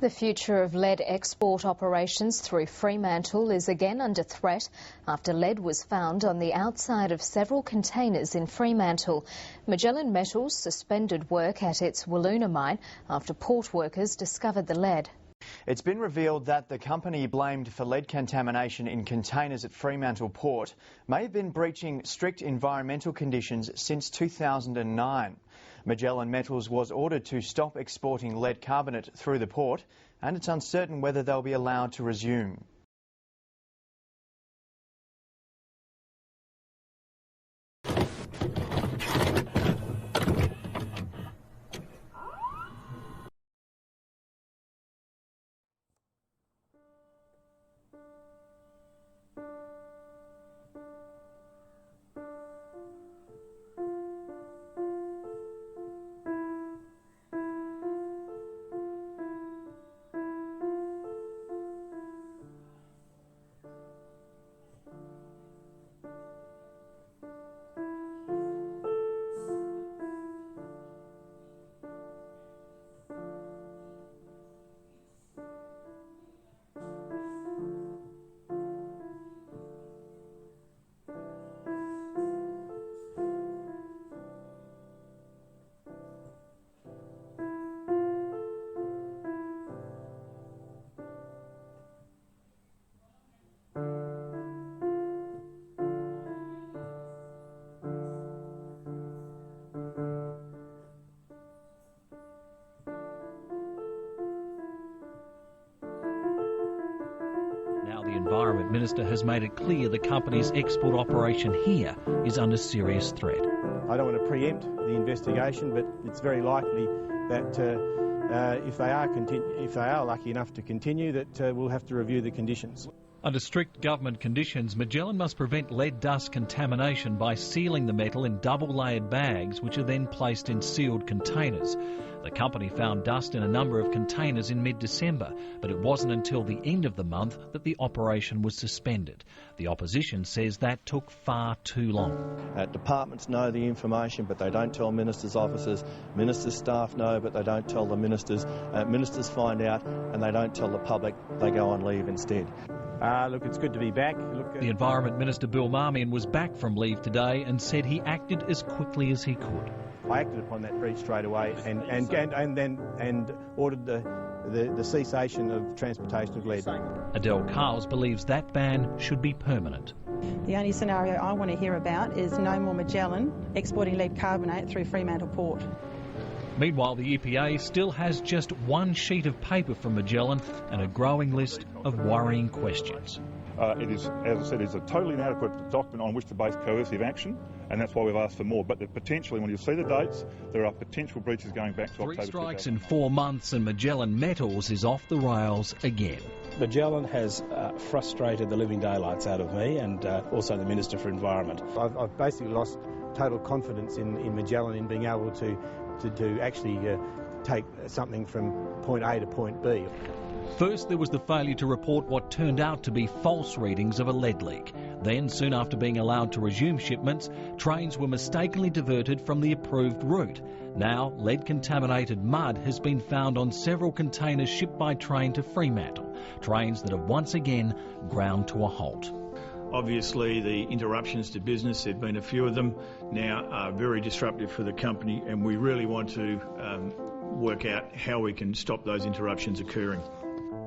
The future of lead export operations through Fremantle is again under threat after lead was found on the outside of several containers in Fremantle. Magellan Metals suspended work at its Wiluna mine after port workers discovered the lead. It's been revealed that the company blamed for lead contamination in containers at Fremantle Port may have been breaching strict environmental conditions since 2009. Magellan Metals was ordered to stop exporting lead carbonate through the port, and it's uncertain whether they'll be allowed to resume. The Environment Minister has made it clear the company's export operation here is under serious threat. I don't want to preempt the investigation, but it's very likely that if they are lucky enough to continue, that we'll have to review the conditions. Under strict government conditions, Magellan must prevent lead dust contamination by sealing the metal in double-layered bags, which are then placed in sealed containers. The company found dust in a number of containers in mid-December, but it wasn't until the end of the month that the operation was suspended. The opposition says that took far too long. Departments know the information, but they don't tell ministers' offices. Ministers' staff know, but they don't tell the ministers. Ministers find out, and they don't tell the public. They go on leave instead. Look, it's good to be back. The Environment Minister Bill Marmion was back from leave today and said he acted as quickly as he could. I acted upon that breach straight away and ordered the cessation of transportation of lead. Adele Carles believes that ban should be permanent. The only scenario I want to hear about is no more Magellan exporting lead carbonate through Fremantle Port. Meanwhile, the EPA still has just one sheet of paper from Magellan and a growing list of worrying questions. It is, as I said, is a totally inadequate document on which to base coercive action, and that's why we've asked for more. But potentially, when you see the dates, there are potential breaches going back to October. 3 strikes in 4 months and Magellan Metals is off the rails again. Magellan has frustrated the living daylights out of me and also the Minister for Environment. I've basically lost total confidence in Magellan in being able to actually take something from point A to point B. First, there was the failure to report what turned out to be false readings of a lead leak. Then, soon after being allowed to resume shipments, trains were mistakenly diverted from the approved route. Now, lead-contaminated mud has been found on several containers shipped by train to Fremantle, trains that have once again ground to a halt. Obviously, the interruptions to business, there have been a few of them now, are very disruptive for the company, and we really want to work out how we can stop those interruptions occurring.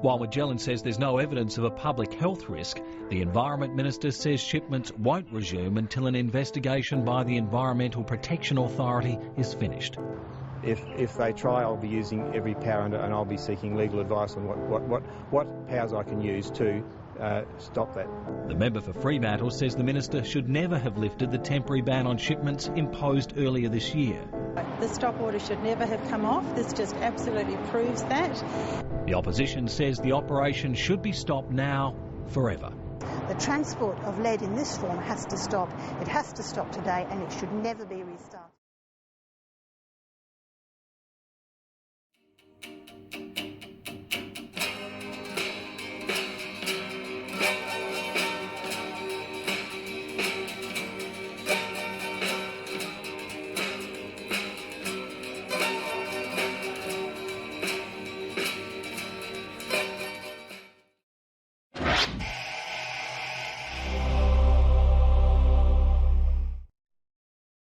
While Magellan says there's no evidence of a public health risk, the Environment Minister says shipments won't resume until an investigation by the Environmental Protection Authority is finished. If they try, I'll be using every power and I'll be seeking legal advice on what powers I can use to stop that. The member for Fremantle says the Minister should never have lifted the temporary ban on shipments imposed earlier this year. The stop order should never have come off. This just absolutely proves that. The opposition says the operation should be stopped now, forever. The transport of lead in this form has to stop. It has to stop today, and it should never be